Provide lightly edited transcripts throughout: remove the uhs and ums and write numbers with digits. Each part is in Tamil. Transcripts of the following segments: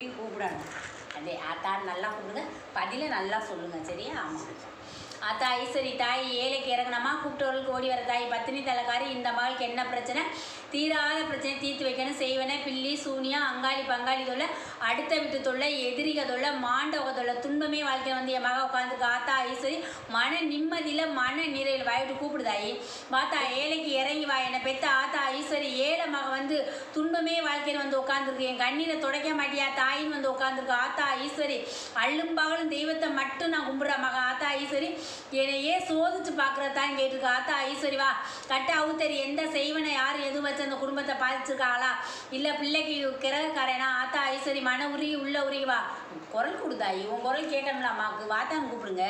கூப்பிடணும். அதே ஆத்தான்னு நல்லா கூப்பிடுங்க, பதிலை நல்லா சொல்லுங்கள். சரியா? ஆமாம். ஆத்தா ஐஸ்வரி தாய் ஏழைக்கு இறங்கினமா கூப்பிட்டவர்களுக்கு ஓடி வர தாய் பத்தினி தலைக்காரி இந்த மகளுக்கு என்ன பிரச்சனை, தீராத பிரச்சனை தீர்த்து வைக்கணும் செய்வன பில்லி சூனியா அங்காளி பங்காளி தொல்லை அடுத்த விட்டு தொல்லை எதிரிக தொல்லை மாண்டவக தொல்லை துன்பமே வாழ்க்கை வந்து என் மக உட்காந்துருக்கு. ஆத்தா ஐஸ்வரி மன நிம்மதியில் மன நிறைவில் வாயிட்டு கூப்பிடுதாயி வாத்தா ஏழைக்கு இறங்கி வா என்னை பெத்த ஆத்தா ஐஸ்வரி ஏழை மக வந்து துன்பமே வாழ்க்கையில் வந்து உட்காந்துருக்கு. என் கண்ணீரை துடைக்க மாட்டியா தாயின்னு வந்து உட்காந்துருக்கு. ஆத்தா ஐஸ்வரி அள்ளும் பகலும் தெய்வத்தை மட்டும் நான் கும்பிட்ற மக ஆத்தா ஐஸ்வரி என்னையே சோதிச்சு பார்க்குறதான் கேட்டிருக்கா. ஆத்தா ஐஸ்வரி வா கட்ட அவுத்தறி எந்த செய்வனை யார் எதுவும் வச்சு அந்த குடும்பத்தை பாதிச்சிருக்காளா இல்லை பிள்ளைக்கு கிரகக்காரனா. ஆத்தா ஐஸ்வரி மன உருகி உள்ள உருகி வா குரல் கொடுத்தாயி உன் குரல் கேட்கணும்ல அம்மாவுக்கு வாத்தான்னு கூப்பிடுங்க.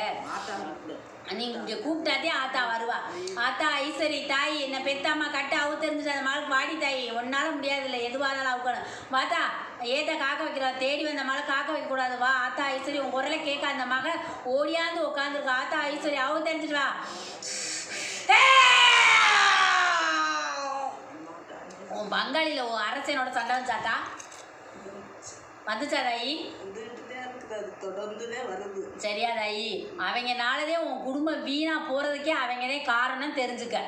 நீங்க இங்கே கூப்பிட்டாதே ஆத்தா வருவா. ஆத்தா ஐஸ்வரி தாய் என்னை பெத்தாம்மா கட்ட அவு தெரிஞ்சுட்டு அந்த மகளுக்கு வாடி தாய் ஒன்னால முடியாது இல்லை எதுவாக இருந்தாலும் அவுக்கணும். வாத்தா ஏத்த காக்க வைக்கிறா தேடி வந்த மகளை காக்க வைக்கக்கூடாது வா. ஆத்தா ஐஸ்வரி உன் குரலை கேட்க அந்த மக ஓடியாந்து உட்காந்துருக்கா. ஆத்தா ஐஸ்வரி அவு தெரிஞ்சுட்டு வா. உன் பங்காளியில் உன் அரசனோட சண்டை வந்துச்சாத்தா வந்துச்சா தாயி? சரியா தாயி? அவங்கனாலதே உன் குடும்பம் வீணா போறதுக்கே அவங்கதே காரணம் தெரிஞ்சுக்க.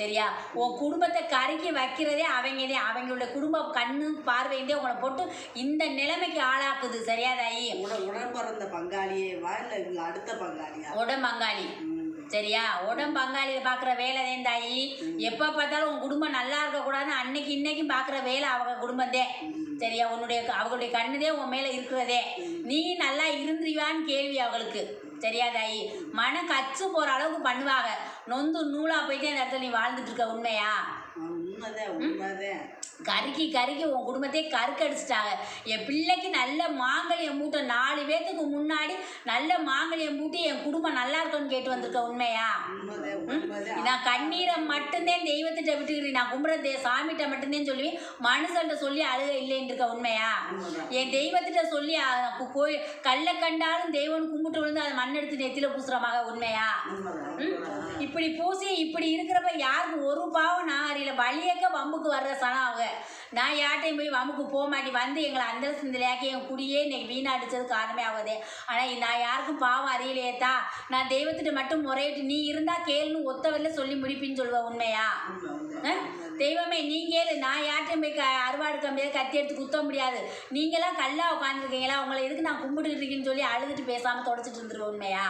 சரியா? உன் குடும்பத்தை கருக்கி வைக்கிறதே அவங்கதே அவங்களுடைய குடும்ப கண்ணு பார்வையிலே உங்களை போட்டு இந்த நிலைமைக்கு ஆளாக்குது. சரியா தாயி? உடன் பிறந்த பங்காளியே வா இல்லை அடுத்த பங்காளியா? உடன் பங்காளி. சரியா? உடன் பங்காளியை பார்க்குற வேலை தான் தாயி. எப்போ பார்த்தாலும் உன் குடும்பம் நல்லா இருக்கக்கூடாதுன்னு அன்னைக்கு இன்னைக்கும் பார்க்குற வேலை அவங்க குடும்பத்தே. சரியா? அவங்களுடைய கண்ணுதே உன் மேலே இருக்கிறதே. நீ நல்லா இருந்துருவான்னு கேள்வி அவங்களுக்கு. சரியா தாயி? மனம் கச்சு போகிற அளவுக்கு பண்ணுவாங்க. நொந்து நூலாக போயிட்டே அந்த இடத்துல நீ வாழ்ந்துட்டு இருக்க. உண்மையா? கருக்கி உன் குடும்பத்தையே கருக்கடிச்சிட்டாங்க. என் பிள்ளைக்கு நல்ல மாங்கல்யம் மூட்டை 4 பேத்துக்கு முன்னாடி நல்ல மாங்கல்யம் மூட்டி என் குடும்பம் நல்லா இருக்குன்னு கேட்டு வந்திருக்க. உண்மையா? நான் கண்ணீரை மட்டும்தான் தெய்வத்திட்ட விட்டுக்கிறேன். நான் கும்பிட்ற சாமிகிட்ட மட்டும்தான் சொல்லுவேன். மனுஷன்ட்ட சொல்லி அழுக இல்லைன்னு இருக்க. உண்மையா? என் தெய்வத்திட்ட சொல்லி கோயில் கல்லை கண்டாலும் தெய்வம்னு கும்பிட்டு விழுந்து அதை மண் எடுத்து நெத்தில பூசுறமாக. உண்மையா? இப்படி பூசி இப்படி இருக்கிறப்ப யாருக்கு ஒரு பாவம் நான் அறியல. வழியக்க வம்புக்கு வர்ற சனம் அவங்க. நான் யார்ட்டையும் போய் வம்புக்கு போக மாட்டேன். வந்து எங்களை அந்த சிந்தலையாக்கி என் குடியே இன்னைக்கு வீணாடிச்சது காரணமே ஆகுதே. ஆனால் நான் யாருக்கும் பாவம் அறியலையேத்தா. நான் தெய்வத்திட்ட மட்டும் முறையிட்டு நீ இருந்தால் கேளுன்னு ஒத்த வரல சொல்லி முடிப்பின்னு சொல்லுவேன். உண்மையா? தெய்வமே நீ கேளு. நான் யார்ட்டையும் போய் அறுவாடுக்க முடியாது, கத்தி எடுத்து குத்த முடியாது. நீங்களாம் கல்லா உட்காந்துருக்கீங்களா உங்களை எதுக்கு நான் கும்பிட்டுக்கிட்டு இருக்கேன்னு சொல்லி அழுதுட்டு பேசாமல் தொடச்சிட்டு இருந்துருவேன். உண்மையா?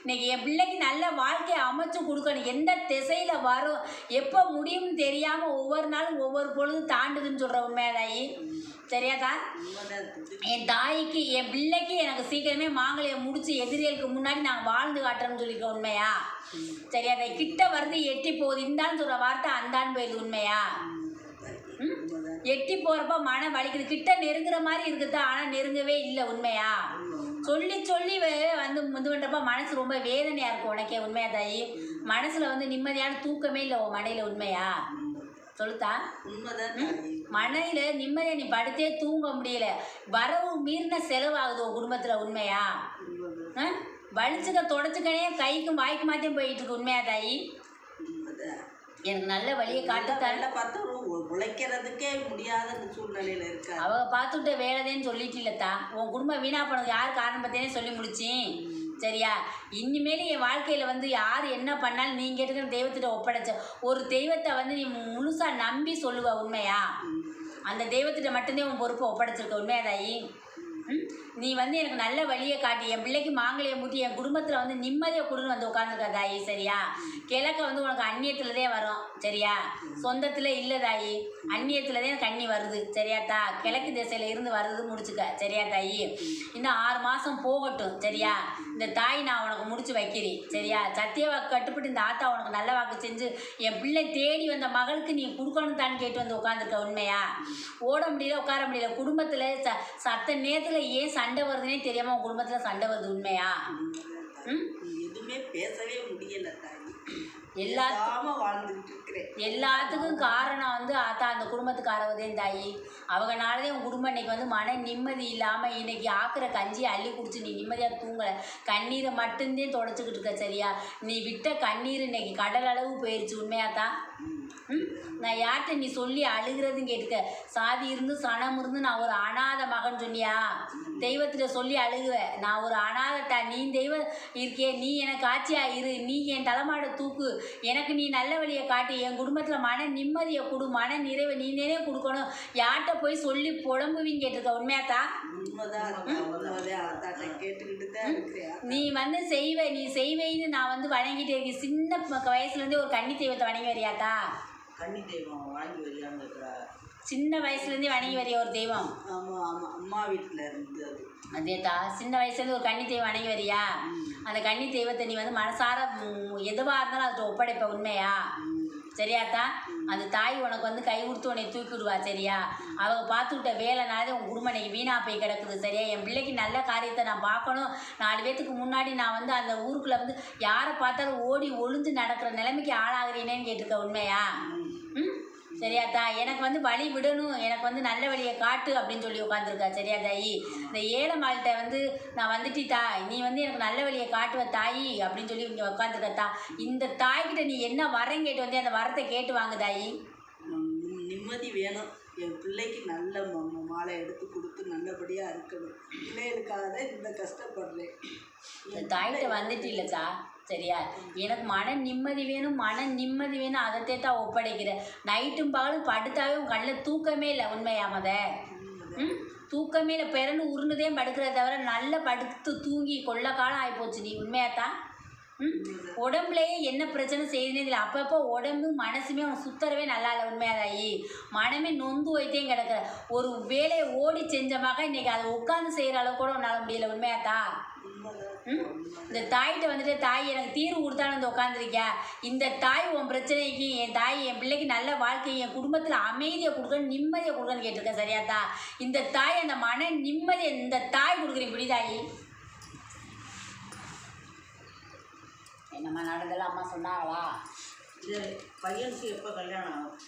இன்னைக்கு என் பிள்ளைக்கு நல்ல வாழ்க்கையை அமைச்சு கொடுக்கணும். எந்த திசையில் வரும் எப்போ முடியும்னு தெரியாமல் ஒவ்வொரு நாளும் ஒவ்வொரு பொழுதும் தாண்டுதுன்னு சொல்கிற. உண்மையா தாயி? சரியாக்கா? என் தாய்க்கு என் பிள்ளைக்கு எனக்கு சீக்கிரமே மாங்கல்யம் முடிச்சு எதிரிகளுக்கு முன்னாடி நான் வாழ்ந்து காட்டுறேன்னு சொல்லியிருக்கேன். உண்மையா? சரியா தாய்? கிட்ட வருது எட்டி போகுது இந்தான்னு சொல்கிற வார்த்தை அந்தான்னு போயிடுது. உண்மையா? எட்டி போகிறப்ப மனம் வலிக்குது. கிட்ட நெருங்குற மாதிரி இருக்குதா ஆனால் நெருங்கவே இல்லை. உண்மையா? சொல்லி சொல்லி வந்து இது பண்ணுறப்ப மனசு ரொம்ப வேதனையாக இருக்கும் உனக்கே. உண்மையா தாயி? மனசில் வந்து நிம்மதியான தூக்கமே இல்லை உன் மனையில். உண்மையா? சொல்லுத்தா? மனையில் நிம்மதியாக நீ படுத்தே தூங்க முடியல. வரவு மீறின செலவாகுது உன் குடும்பத்தில். உண்மையா? வலிச்சுக்க தொடச்சிக்கனே கைக்கும் வாய்க்கு மாற்றியும் போயிட்டு இருக்கு. உண்மையா தாயி? எனக்கு நல்ல வழியை காட்டுத்தாண்ட பார்த்து உழைக்கிறதுக்கே முடியாத சூழ்நிலையில் இருக்கா. அவ பார்த்துட்டு வேலைதேன்னு சொல்லிட்டு இல்லைத்தா. உன் குடும்பம் வீணா போனது யார் காரணம் பார்த்தேனே சொல்லி முடிச்சேன். சரியா? இனிமேல் என் வாழ்க்கையில் வந்து யார் என்ன பண்ணாலும் நீங்கள் இருக்கிற தெய்வத்திட்ட ஒப்படைச்ச ஒரு தெய்வத்தை வந்து நீ முழுசாக நம்பி சொல்லுவ. உண்மையா? அந்த தெய்வத்திட்ட மட்டும்தான் உன் பொறுப்பை ஒப்படைச்சிருக்க. உண்மையா தாயி? நீ வந்து எனக்கு நல்ல வழியை காட்டி என் பிள்ளைக்கு மாங்கல்யம் மூட்டி என் குடும்பத்தில் வந்து நிம்மதியை கொடுன்னு வந்து உட்காந்துருக்க தாயி. சரியா? கிழக்க வந்து உனக்கு அந்நியத்துலதே வரும். சரியா? சொந்தத்தில் இல்லை தாயி. அந்நியத்துலதே கண்ணி வருது. சரியாத்தா? கிழக்கு திசையில் இருந்து வருது முடிச்சுக்க. சரியா தாயி? இன்னும் 6 மாதம் போகட்டும். சரியா? இந்த தாய் நான் உனக்கு முடிச்சு வைக்கிறேன். சரியா? சத்திய வாக்கு கட்டுப்பட்டு இந்த ஆத்தா உனக்கு நல்ல வாக்கு செஞ்சு என் பிள்ளை தேடி வந்த மகளுக்கு நீ கொடுக்கணும் தான் கேட்டு வந்து உட்காந்துருக்க. உண்மையா? ஓட முடியல உட்கார முடியல. குடும்பத்தில் சத்த நேரத்தில் ஏன் சண்டை வருதுன்னே தெரியாமல் உன் குடும்பத்தில் சண்டை வருது. உண்மையா? எதுவுமே பேசவே முடியல தாய். எல்லாத்துக்கும் காரணம் வந்து ஆத்தா அந்த குடும்பத்துக்காரவதே தாயி. அவங்கனாலதே உன் குடும்பம் இன்னைக்கு வந்து மன நிம்மதி இல்லாமல் இன்னைக்கு ஆக்குற கஞ்சியை அள்ளி குடிச்சு நீ நிம்மதியாக தூங்கலை. கண்ணீரை மட்டும்தான் தொடச்சிக்கிட்டு இருக்க. சரியா? நீ விட்ட கண்ணீர் இன்னைக்கு கடல் அளவு போயிடுச்சு. உண்மையாத்தான்? நான் யார்கிட்ட நீ சொல்லி அழுகிறதுன்னு கேட்டுக்க. சாதி இருந்து சனம் இருந்து நான் ஒரு அனாதை மகன் சொன்னியா? தெய்வத்திட்ட சொல்லி அழுகுவேன். நான் ஒரு அனாதைட்டா, நீ தெய்வம் இருக்கே, நீ எனக்கு ஆட்சியா இரு, நீ என் தலைமாடை தூக்கு, எனக்கு நீ நல்ல வழியை காட்டு, என் குடும்பத்தில் மன நிம்மதியை கொடு, மன நிறைவை நீனே கொடுக்கணும். யார்கிட்ட போய் சொல்லி புலம்புவின்னு கேட்டிருக்க. உண்மையாத்தா? நீ வந்து நீ செய்வேன்னு நான் வந்து வணங்கிட்டே இருக்கேன். சின்ன வயசுலேருந்தே ஒரு கன்னி தெய்வத்தை வணங்கி வரியாத்தா? கன்னி தெய்வம் வாங்கி வரியான்னு இருக்கிற சின்ன வயசுலேருந்தே வணங்கி வரிய ஒரு தெய்வம். ஆமாம் ஆமாம், அம்மா வீட்டில் இருந்து அது. அதேதா, சின்ன வயசுலேருந்து ஒரு கன்னி தெய்வம் வணங்கி வரியா? அந்த கன்னி தெய்வத்தை நீ வந்து மனசார எதுவாக இருந்தாலும் அதுக்கு ஒப்படைப்ப. உண்மையா? சரியாத்தா? அந்த தாய் உனக்கு வந்து கை கொடுத்து உன்னை தூக்கி விடுவா. சரியா? அவங்க பார்த்துக்கிட்ட வேலைனாலே உன் குடும்பம் இன்னைக்கு வீணாக போய் கிடக்குது. சரியா? என் பிள்ளைக்கு நல்ல காரியத்தை நான் பார்க்கணும். 4 பேத்துக்கு முன்னாடி நான் வந்து அந்த ஊருக்குள்ளே வந்து யாரை பார்த்தாலும் ஓடி ஒளிஞ்சு நடக்கிற நிலைமைக்கு ஆளாகிறேனேன்னு கேட்டிருக்க. உண்மையா? சரியாத்தா? எனக்கு வந்து வழி விடணும், எனக்கு வந்து நல்ல வழியை காட்டு அப்படின்னு சொல்லி உட்காந்துருக்கா. சரியா தாயி? இந்த ஏழை மாள்கிட்ட வந்து நான் வந்துட்டா, நீ வந்து எனக்கு நல்ல வழியை காட்டுவ தாயி அப்படின்னு சொல்லி இங்கே உட்காந்துருக்கத்தா. இந்த தாய்கிட்ட நீ என்ன வரம் கேட்டு வந்து அந்த வரத்தை கேட்டு வாங்க தாயி. நிம்மதி வேணும், என் பிள்ளைக்கு நல்ல மாலை எடுத்து கொடுத்து நல்லபடியாக இருக்கணும். பிள்ளைகளுக்காக தான் இந்த கஷ்டப்படுறேன். இந்த தாய்கிட்ட வந்துட்டு இல்லைத்தா. சரியா? எனக்கு மன நிம்மதி வேணும், மன நிம்மதி வேணும், அதைத்தே தான் ஒப்படைக்கிறேன். நைட்டும் பகலும் படுத்தாவே உன் கண்ணில் தூக்கமே இல்லை. உண்மையாமத? தூக்கமே இல்லை, பிறன்னு உருண்டுதே படுக்கிறத தவிர நல்ல படுத்து தூங்கி கொள்ள காலம் ஆகிப்போச்சு நீ. உண்மையாத்தான்? உடம்புலையே என்ன பிரச்சனை செய்யுதுன்னு இல்லை. அப்பப்போ உடம்பு மனசுமே அவன் சுத்தரவே நல்லா இல்லை. உண்மையாதாயி? மனமே நொந்து வைத்தேன் கிடக்குற. ஒரு வேலையை ஓடி செஞ்சமாக இன்னைக்கு அதை உட்காந்து செய்கிற அளவு கூட உன்னால் முடியல. உண்மையாத்தா? இந்த தாய்கிட்ட வந்துட்டு தாய் எனக்கு தீர்வு கொடுத்தாலும் வந்து உட்காந்துருக்கியா? இந்த தாய் உன் பிரச்சனைக்கு, என் தாய் என் பிள்ளைக்கு நல்ல வாழ்க்கை, என் குடும்பத்தில் அமைதியை கொடுக்கணும், நிம்மதியை கொடுக்கணும்னு கேட்டிருக்கேன். சரியாத்தா? இந்த தாய் அந்த மன நிம்மதியை இந்த தாய் கொடுக்குறேன். இப்படி தாயி என்னம்மா நடந்தெல்லாம் அம்மா சொன்னாங்களா? பையனுக்கு எப்போ கல்யாணம் ஆகும்?